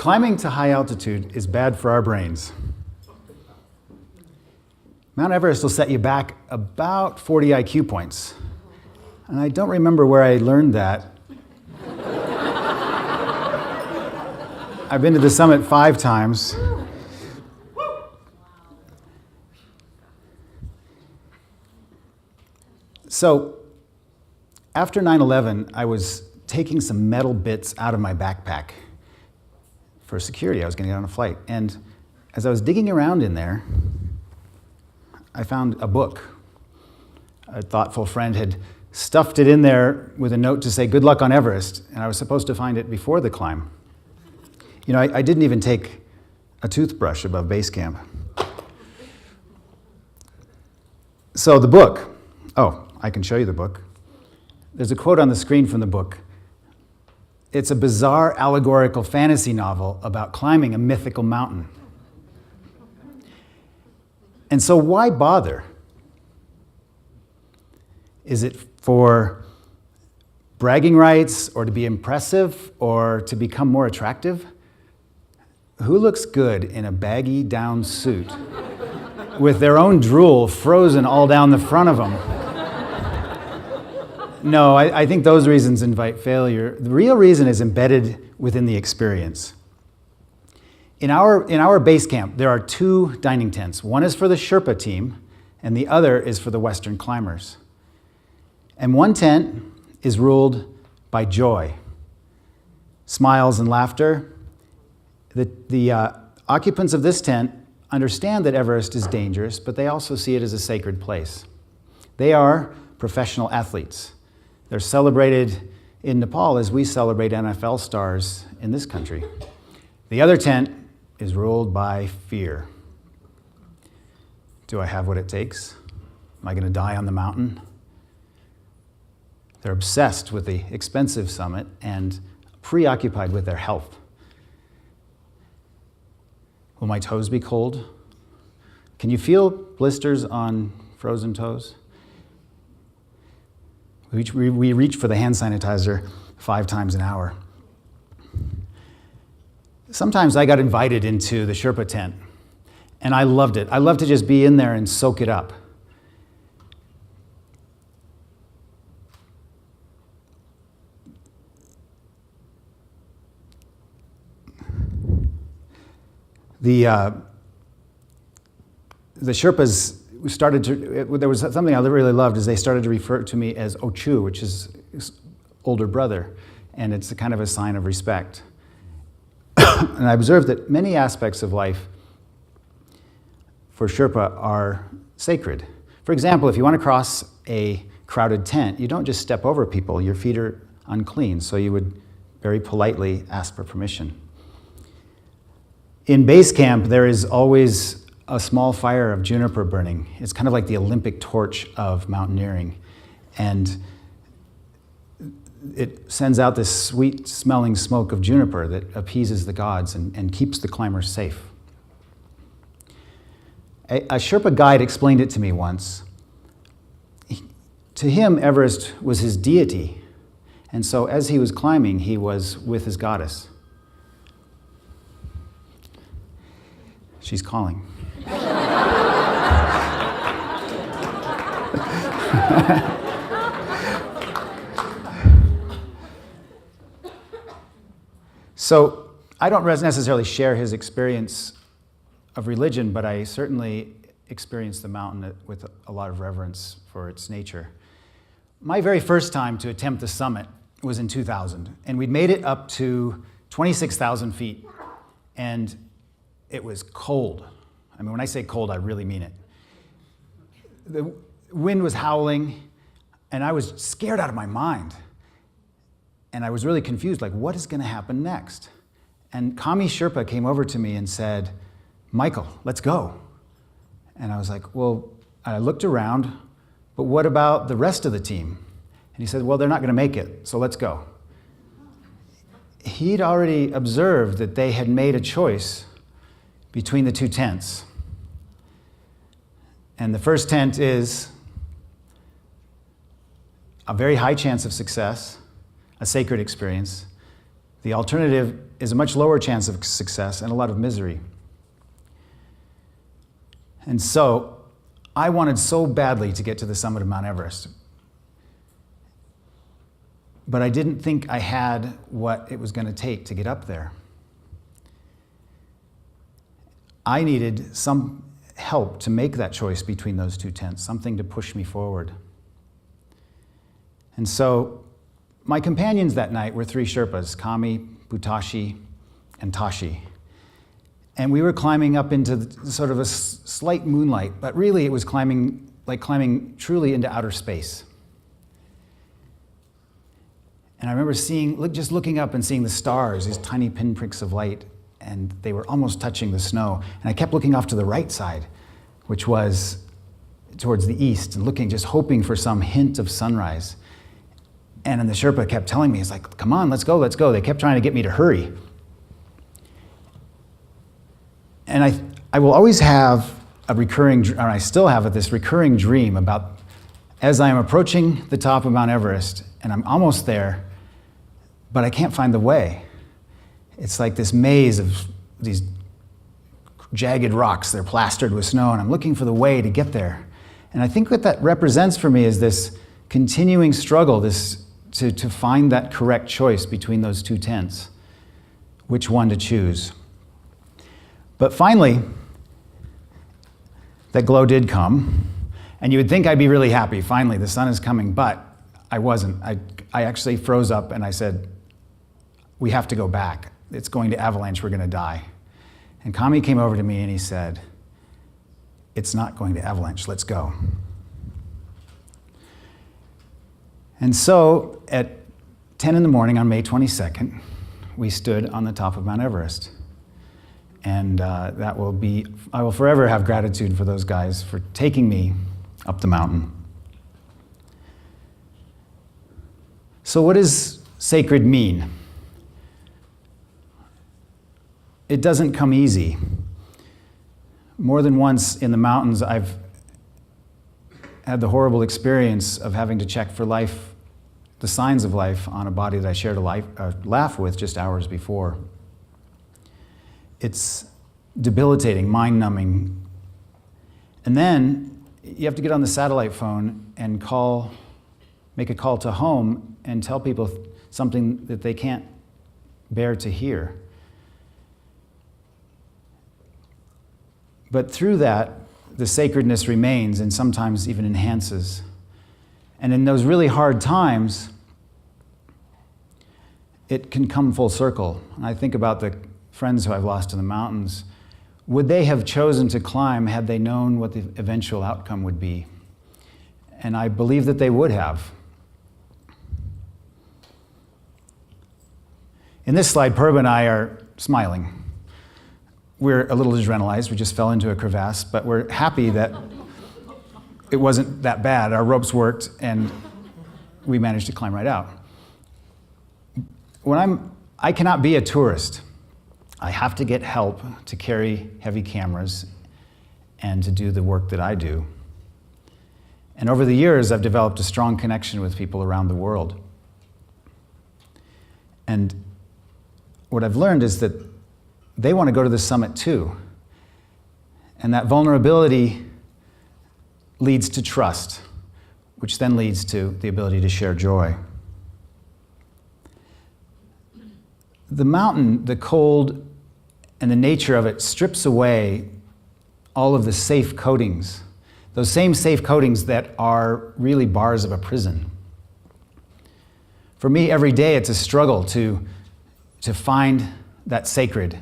Climbing to high altitude is bad for our brains. Mount Everest will set you back about 40 IQ points. And I don't remember where I learned that. I've been to the summit 5 times. So, after 9/11, I was taking some metal bits out of my backpack for security. I was going to get on a flight. And as I was digging around in there, I found a book. A thoughtful friend had stuffed it in there with a note to say, "Good luck on Everest," and I was supposed to find it before the climb. You know, I didn't even take a toothbrush above base camp. So the book, I can show you the book. There's a quote on the screen from the book. It's a bizarre allegorical fantasy novel about climbing a mythical mountain. And so why bother? Is it for bragging rights or to be impressive or to become more attractive? Who looks good in a baggy down suit with their own drool frozen all down the front of them? No, I think those reasons invite failure. The real reason is embedded within the experience. In our base camp, there are 2 dining tents. One is for the Sherpa team, and the other is for the Western climbers. And one tent is ruled by joy, smiles and laughter. The occupants of this tent understand that Everest is dangerous, but they also see it as a sacred place. They are professional athletes. They're celebrated in Nepal as we celebrate NFL stars in this country. The other tent is ruled by fear. Do I have what it takes? Am I going to die on the mountain? They're obsessed with the expensive summit and preoccupied with their health. Will my toes be cold? Can you feel blisters on frozen toes? We reach for the hand sanitizer 5 times an hour. Sometimes I got invited into the Sherpa tent, and I loved it. I loved to just be in there and soak it up. The Sherpas started to, there was something I really loved, is they started to refer to me as Ochu, which is his older brother, and it's a kind of a sign of respect. And I observed that many aspects of life for Sherpa are sacred. For example, if you want to cross a crowded tent, you don't just step over people. Your feet are unclean, so you would very politely ask for permission. In base camp, there is always a small fire of juniper burning. It's kind of like the Olympic torch of mountaineering. And it sends out this sweet-smelling smoke of juniper that appeases the gods and keeps the climbers safe. A Sherpa guide explained it to me once. To him, Everest was his deity. And so as he was climbing, he was with his goddess. She's calling. So I don't necessarily share his experience of religion, but I certainly experience the mountain with a lot of reverence for its nature. My very first time to attempt the summit was in 2000, and we'd made it up to 26,000 feet, and it was cold. I mean, when I say cold, I really mean it. The wind was howling, and I was scared out of my mind. And I was really confused, like, what is going to happen next? And Kami Sherpa came over to me and said, "Michael, let's go." And I was like, well, I looked around, but what about the rest of the team? And he said, well, they're not going to make it, so let's go. He'd already observed that they had made a choice between the 2 tents. And the first tent is a very high chance of success, a sacred experience. The alternative is a much lower chance of success and a lot of misery. And so I wanted so badly to get to the summit of Mount Everest. But I didn't think I had what it was going to take to get up there. I needed some help to make that choice between those two tents, something to push me forward. And so my companions that night were 3 Sherpas, Kami, Butashi, and Tashi. And we were climbing up into sort of a slight moonlight, but really it was climbing truly into outer space. And I remember just looking up and seeing the stars, these tiny pinpricks of light, and they were almost touching the snow. And I kept looking off to the right side, which was towards the east, and just hoping for some hint of sunrise. And then the Sherpa kept telling me, it's like, come on, let's go, let's go. They kept trying to get me to hurry. And I will always have I still have this recurring dream about as I am approaching the top of Mount Everest, and I'm almost there, but I can't find the way. It's like this maze of these jagged rocks. They're plastered with snow, and I'm looking for the way to get there. And I think what that represents for me is this continuing struggle, to find that correct choice between those two tents, which one to choose. But finally, that glow did come, and you would think I'd be really happy. Finally, the sun is coming, but I wasn't. I actually froze up and I said, we have to go back. It's going to avalanche, we're going to die. And Kami came over to me and he said, it's not going to avalanche, let's go. And so at 10 in the morning on May 22nd, we stood on the top of Mount Everest. And I will forever have gratitude for those guys for taking me up the mountain. So what does sacred mean? It doesn't come easy. More than once in the mountains, I've had the horrible experience of having to check for life, the signs of life on a body that I shared a laugh with just hours before. It's debilitating, mind-numbing. And then you have to get on the satellite phone and make a call to home and tell people something that they can't bear to hear. But through that, the sacredness remains and sometimes even enhances. And in those really hard times, it can come full circle. And I think about the friends who I've lost in the mountains. Would they have chosen to climb had they known what the eventual outcome would be? And I believe that they would have. In this slide, Purba and I are smiling. We're a little adrenalized. We just fell into a crevasse, but we're happy that it wasn't that bad. Our ropes worked, and we managed to climb right out. I cannot be a tourist. I have to get help to carry heavy cameras and to do the work that I do. And over the years, I've developed a strong connection with people around the world. And what I've learned is that they want to go to the summit too. And that vulnerability leads to trust, which then leads to the ability to share joy. The mountain, the cold, and the nature of it strips away all of the safe coatings, those same safe coatings that are really bars of a prison. For me, every day it's a struggle to find that sacred.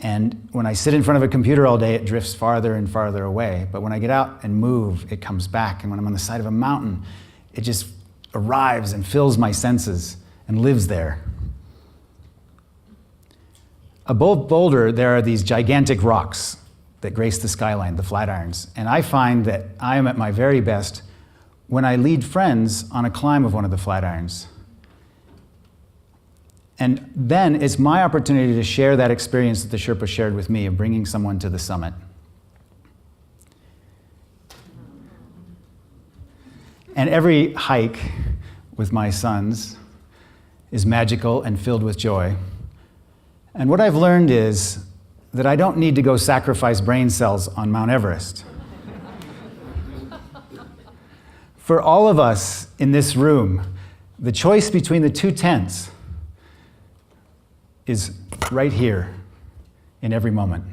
And when I sit in front of a computer all day, it drifts farther and farther away. But when I get out and move, it comes back. And when I'm on the side of a mountain, it just arrives and fills my senses and lives there. Above Boulder, there are these gigantic rocks that grace the skyline, the Flatirons. And I find that I am at my very best when I lead friends on a climb of one of the Flatirons. And then it's my opportunity to share that experience that the Sherpa shared with me of bringing someone to the summit. And every hike with my sons, is magical and filled with joy. And what I've learned is that I don't need to go sacrifice brain cells on Mount Everest. For all of us in this room, the choice between the two tents is right here in every moment.